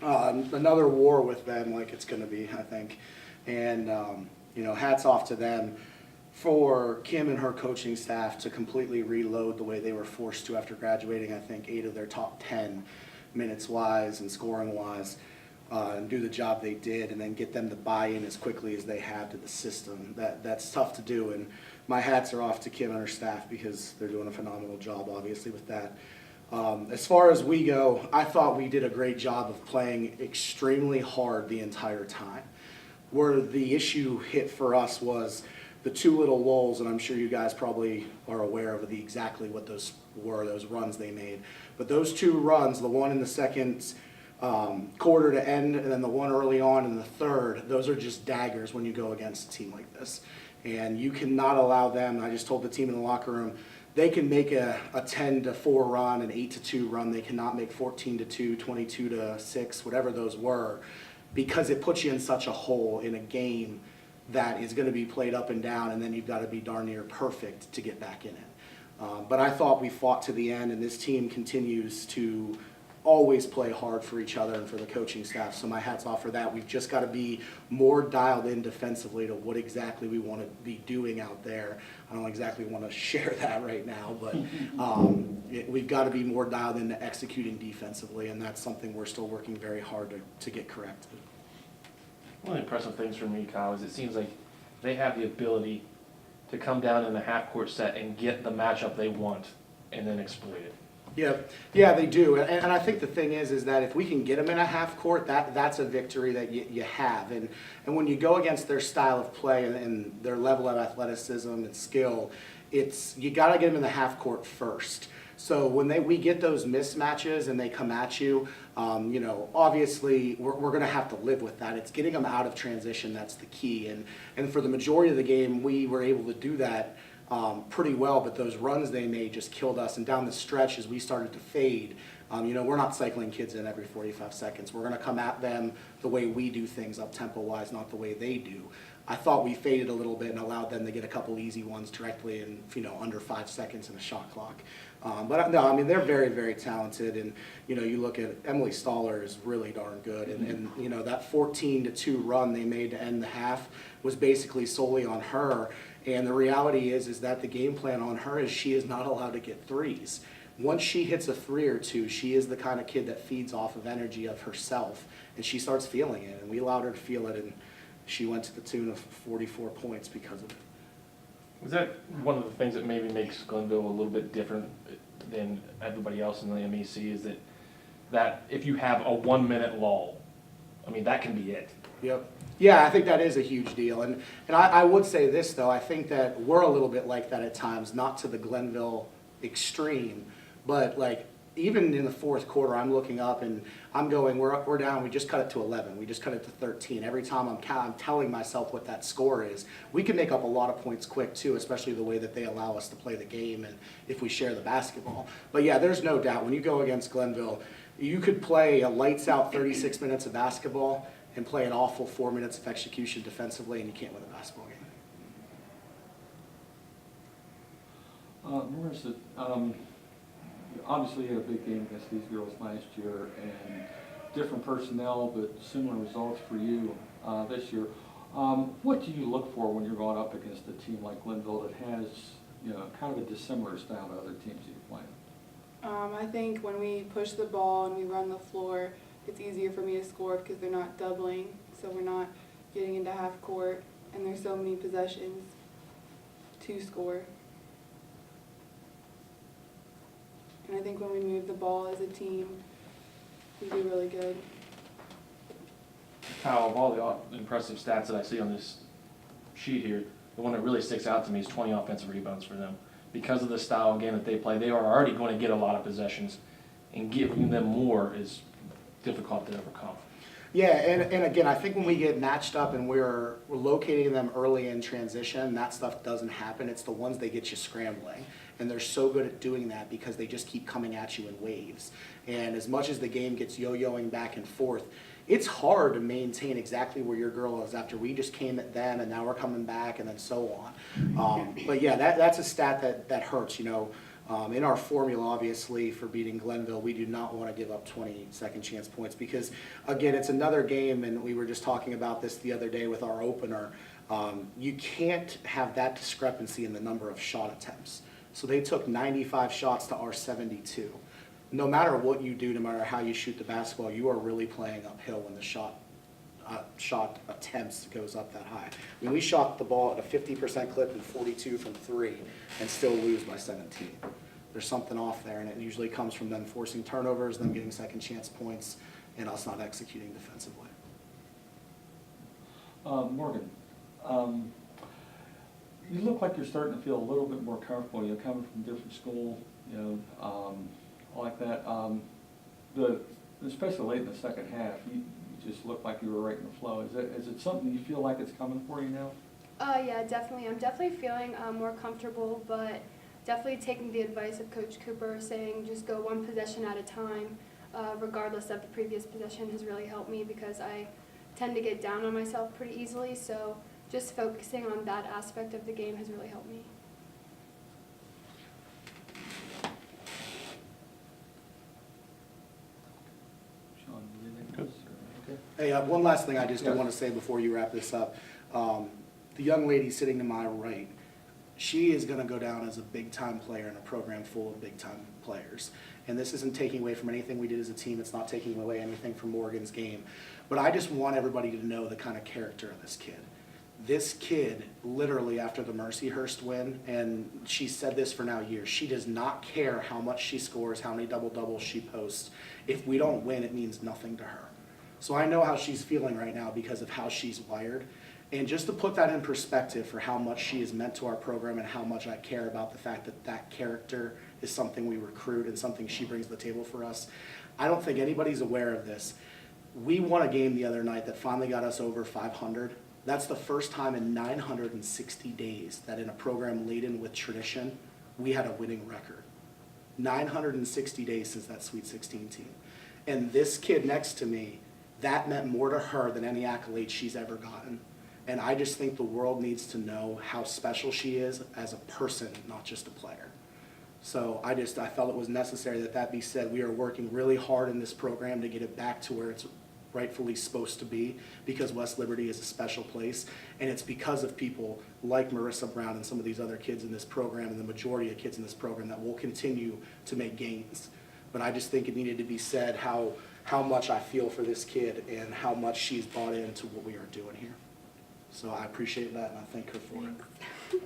Another war with them like it's going to be, I think. And, hats off to them for Kim and her coaching staff to completely reload the way they were forced to after graduating, I think, 8 of their top 10 minutes-wise and scoring-wise, and do the job they did, and then get them to buy in as quickly as they have to the system. That's tough to do, and my hats are off to Kim and her staff because they're doing a phenomenal job, obviously, with that. As far as we go, I thought we did a great job of playing extremely hard the entire time. Where the issue hit for us was the 2 little lulls, and I'm sure you guys probably are aware of exactly what those were, those runs they made. But those 2 runs, the one in the second quarter to end, and then the one early on in the third, those are just daggers when you go against a team like this. And you cannot allow them, I just told the team in the locker room, they can make a 10-4 run, an 8-2 run. They cannot make 14-2, 22-6, whatever those were, because it puts you in such a hole in a game that is going to be played up and down, and then you've got to be darn near perfect to get back in it. But I thought we fought to the end, and this team continues to always play hard for each other and for the coaching staff, so my hat's off for that. We've just got to be more dialed in defensively to what exactly we want to be doing out there. I don't exactly want to share that right now, but we've got to be more dialed into executing defensively, and that's something we're still working very hard to get corrected. One of the impressive things for me, Kyle, is it seems like they have the ability to come down in the half-court set and get the matchup they want and then exploit it. Yeah, they do, and I think the thing is that if we can get them in a half court, that's a victory that you have. And when you go against their style of play and their level of athleticism and skill, you got to get them in the half court first. So when we get those mismatches and they come at you, obviously we're going to have to live with that. It's getting them out of transition that's the key. And for the majority of the game, we were able to do that pretty well, but those runs they made just killed us. And down the stretch, as we started to fade, we're not cycling kids in every 45 seconds. We're going to come at them the way we do things up tempo-wise, not the way they do. I thought we faded a little bit and allowed them to get a couple easy ones directly in under 5 seconds in a shot clock. But no, I mean, they're very, very talented, and you look at Emily Stoller is really darn good, and that 14-2 run they made to end the half was basically solely on her. And the reality is that the game plan on her is she is not allowed to get threes. Once she hits a 3 or 2, she is the kind of kid that feeds off of energy of herself, and she starts feeling it. And we allowed her to feel it, and she went to the tune of 44 points because of it. Was that one of the things that maybe makes Glenville a little bit different than everybody else in the MEC is that if you have a 1-minute lull, I mean, that can be it. Yep. Yeah, I think that is a huge deal. And I would say this, though. I think that we're a little bit like that at times, not to the Glenville extreme, but like even in the fourth quarter, I'm looking up and I'm going, we're down. We just cut it to 11. We just cut it to 13. Every time I'm telling myself what that score is. We can make up a lot of points quick, too, especially the way that they allow us to play the game and if we share the basketball. But, yeah, there's no doubt. When you go against Glenville, you could play a lights-out 36 minutes of basketball and play an awful 4 minutes of execution defensively, and you can't win a basketball game. Marissa, obviously you had a big game against these girls last year, and different personnel, but similar results for you this year. What do you look for when you're going up against a team like Glenville that has, kind of a dissimilar style to other teams that you're playing? I think when we push the ball and we run the floor, it's easier for me to score because they're not doubling, so we're not getting into half court, and there's so many possessions to score. And I think when we move the ball as a team, we do really good. Kyle, of all the impressive stats that I see on this sheet here, the one that really sticks out to me is 20 offensive rebounds for them. Because of the style of game that they play, they are already going to get a lot of possessions, and giving them more is difficult to overcome. Yeah, and again, I think when we get matched up and we're locating them early in transition, that stuff doesn't happen. It's the ones that get you scrambling. And they're so good at doing that because they just keep coming at you in waves. And as much as the game gets yo-yoing back and forth, it's hard to maintain exactly where your girl is after we just came at them and now we're coming back and then so on. But yeah, that's a stat that hurts, In our formula, obviously, for beating Glenville, we do not want to give up 20 second chance points because, again, it's another game, and we were just talking about this the other day with our opener. You can't have that discrepancy in the number of shot attempts. So they took 95 shots to our 72. No matter what you do, no matter how you shoot the basketball, you are really playing uphill when the shot attempts goes up that high. I mean, we shot the ball at a 50% clip and 42 from three and still lose by 17. There's something off there, and it usually comes from them forcing turnovers, them getting second chance points, and us not executing defensively. Morgan, you look like you're starting to feel a little bit more comfortable, you know, coming from different school, you know, like that. Especially late in the second half, you just looked like you were right in the flow. Is it something you feel like it's coming for you now? Yeah, definitely. I'm definitely feeling more comfortable, but definitely taking the advice of Coach Cooper saying just go one possession at a time, regardless of the previous possession, has really helped me because I tend to get down on myself pretty easily. So just focusing on that aspect of the game has really helped me. Sean, do you think this? Okay. Hey, one last thing I just Yes. want to say before you wrap this up. The young lady sitting to my right, she is going to go down as a big-time player in a program full of big-time players. And this isn't taking away from anything we did as a team. It's not taking away anything from Morgan's game. But I just want everybody to know the kind of character of this kid. This kid, literally after the Mercyhurst win, and she said this for now years, she does not care how much she scores, how many double-doubles she posts. If we don't win, it means nothing to her. So I know how she's feeling right now because of how she's wired. And just to put that in perspective for how much she has meant to our program and how much I care about the fact that that character is something we recruit and something she brings to the table for us, I don't think anybody's aware of this. We won a game the other night that finally got us over 500. That's the first time in 960 days that in a program laden with tradition, we had a winning record. 960 days since that Sweet 16 team. And this kid next to me, that meant more to her than any accolade she's ever gotten. And I just think the world needs to know how special she is as a person, not just a player. So I felt it was necessary that that be said. We are working really hard in this program to get it back to where it's rightfully supposed to be because West Liberty is a special place. And it's because of people like Marissa Brown and some of these other kids in this program and the majority of kids in this program that will continue to make gains. But I just think it needed to be said how much I feel for this kid and how much she's bought into what we are doing here. So I appreciate that and I thank her for it.